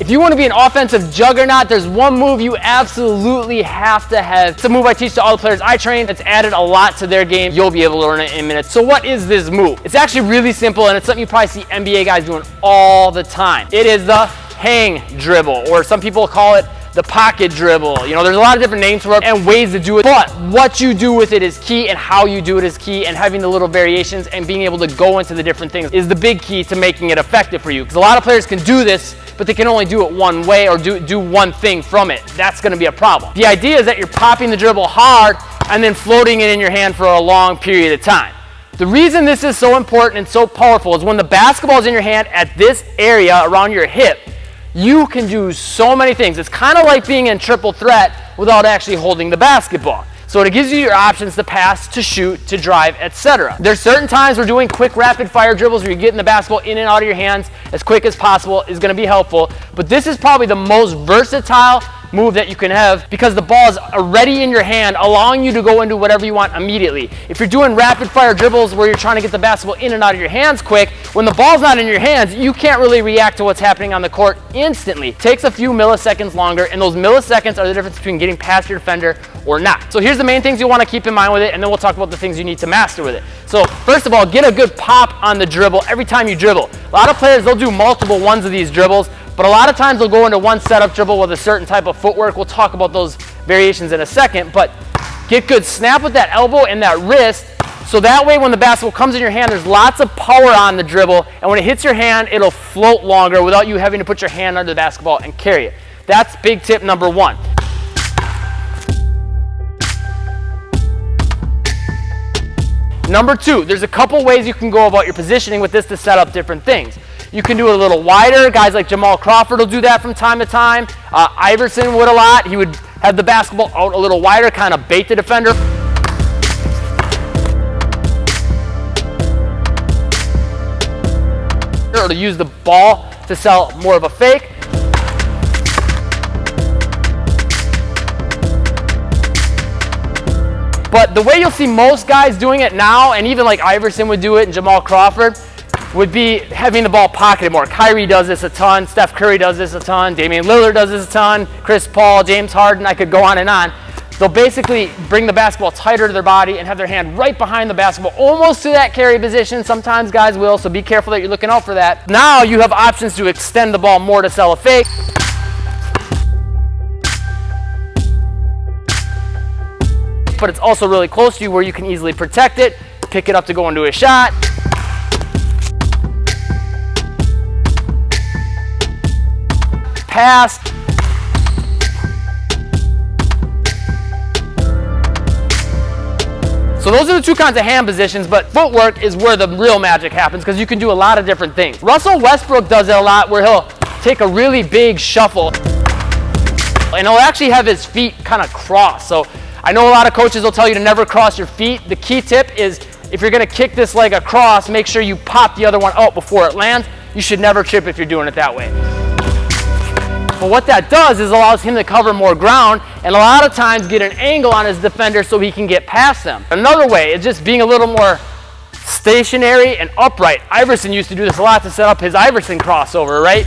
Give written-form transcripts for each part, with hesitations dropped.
If you want to be an offensive juggernaut, there's one move you absolutely have to have. It's a move I teach to all the players I train. It's added a lot to their game. You'll be able to learn it in minutes. So what is this move? It's actually really simple, and it's something you probably see NBA guys doing all the time. It is the hang dribble, or some people call it the pocket dribble. You know, there's a lot of different names for it and ways to do it, but what you do with it is key, and how you do it is key, and having the little variations and being able to go into the different things is the big key to making it effective for you. Because a lot of players can do this, but they can only do it one way or do one thing from it. That's going to be a problem. The idea is that you're popping the dribble hard and then floating it in your hand for a long period of time. The reason this is so important and so powerful is when the basketball is in your hand at this area around your hip, you can do so many things. It's kind of like being in triple threat without actually holding the basketball. So it gives you your options to pass, to shoot, to drive, etc. There's certain times we're doing quick rapid fire dribbles where you're getting the basketball in and out of your hands as quick as possible is going to be helpful. But this is probably the most versatile move that you can have because the ball is already in your hand, allowing you to go into whatever you want immediately. If you're doing rapid fire dribbles where you're trying to get the basketball in and out of your hands quick, when the ball's not in your hands, you can't really react to what's happening on the court instantly. It takes a few milliseconds longer, and those milliseconds are the difference between getting past your defender or not. So here's the main things you want to keep in mind with it, and then we'll talk about the things you need to master with it. So first of all, get a good pop on the dribble every time you dribble. A lot of players, they'll do multiple ones of these dribbles, but a lot of times they'll go into one setup dribble with a certain type of footwork. We'll talk about those variations in a second, but get good snap with that elbow and that wrist, so that way when the basketball comes in your hand, there's lots of power on the dribble, and when it hits your hand, it'll float longer without you having to put your hand under the basketball and carry it. That's big tip number one. Number two, there's a couple ways you can go about your positioning with this to set up different things. You can do it a little wider. Guys like Jamal Crawford will do that from time to time. Iverson would a lot. He would have the basketball out a little wider, kind of bait the defender. Or to use the ball to sell more of a fake. But the way you'll see most guys doing it now, and even like Iverson would do it and Jamal Crawford, would be having the ball pocketed more. Kyrie does this a ton, Steph Curry does this a ton, Damian Lillard does this a ton, Chris Paul, James Harden, I could go on and on. They'll basically bring the basketball tighter to their body and have their hand right behind the basketball, almost to that carry position. Sometimes guys will, so be careful that you're looking out for that. Now you have options to extend the ball more to sell a fake. But it's also really close to you where you can easily protect it, pick it up to go into a shot. Pass. So those are the two kinds of hand positions, but footwork is where the real magic happens because you can do a lot of different things. Russell Westbrook does it a lot where he'll take a really big shuffle and he'll actually have his feet kind of cross. So I know a lot of coaches will tell you to never cross your feet. The key tip is if you're going to kick this leg across, make sure you pop the other one out before it lands. You should never trip if you're doing it that way. But what that does is allows him to cover more ground and a lot of times get an angle on his defender so he can get past them. Another way is just being a little more stationary and upright. Iverson used to do this a lot to set up his Iverson crossover, right?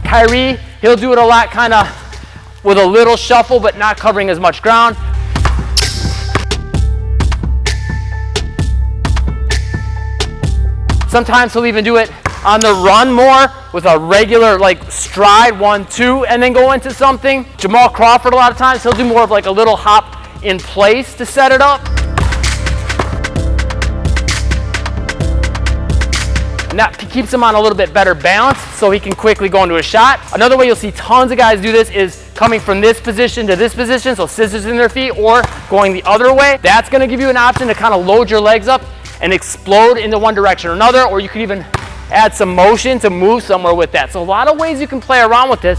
Kyrie, he'll do it a lot kind of with a little shuffle but not covering as much ground. Sometimes he'll even do it on the run more with a regular like stride, 1, 2, and then go into something. Jamal Crawford, a lot of times, he'll do more of like a little hop in place to set it up. And that keeps him on a little bit better balance so he can quickly go into a shot. Another way you'll see tons of guys do this is coming from this position to this position, so scissors in their feet, or going the other way. That's going to give you an option to kind of load your legs up and explode into one direction or another, or you could even add some motion to move somewhere with that. So a lot of ways you can play around with this.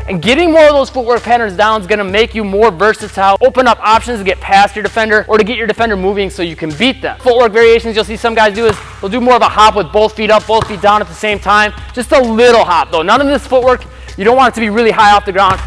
And getting more of those footwork patterns down is going to make you more versatile, open up options to get past your defender or to get your defender moving so you can beat them. Footwork variations you'll see some guys do is they'll do more of a hop with both feet up, both feet down at the same time. Just a little hop though. None of this footwork, you don't want it to be really high off the ground.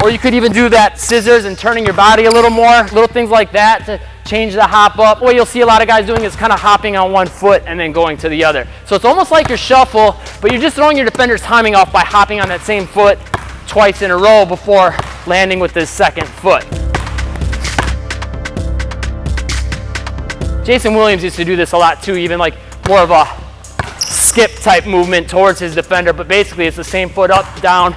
Or you could even do that scissors and turning your body a little more, little things like that to change the hop up. What you'll see a lot of guys doing is kind of hopping on one foot and then going to the other. So it's almost like your shuffle, but you're just throwing your defender's timing off by hopping on that same foot twice in a row before landing with this second foot. Jason Williams used to do this a lot too, even like more of a skip type movement towards his defender, but basically it's the same foot up, down,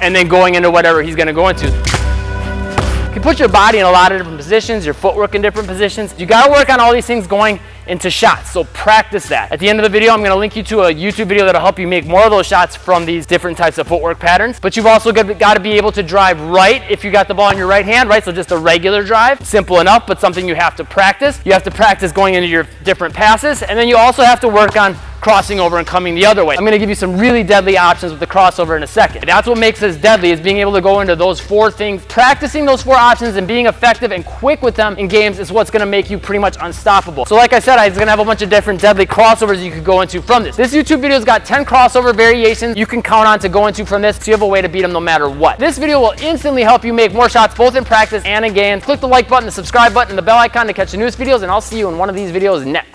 and then going into whatever he's going to go into. You can put your body in a lot of different positions, your footwork in different positions. You got to work on all these things going into shots, so practice that. At the end of the video, I'm going to link you to a YouTube video that'll help you make more of those shots from these different types of footwork patterns. But you've also got to be able to drive right if you got the ball in your right hand, right? So just a regular drive, simple enough, but something you have to practice. You have to practice going into your different passes, and then you also have to work on crossing over and coming the other way. I'm going to give you some really deadly options with the crossover in a second. That's what makes this deadly, is being able to go into those 4 things. Practicing those 4 options and being effective and quick with them in games is what's going to make you pretty much unstoppable. So like I said, I'm going to have a bunch of different deadly crossovers you could go into from this. This YouTube video's got 10 crossover variations you can count on to go into from this, so you have a way to beat them no matter what. This video will instantly help you make more shots both in practice and in games. Click the like button, the subscribe button, and the bell icon to catch the newest videos, and I'll see you in one of these videos next.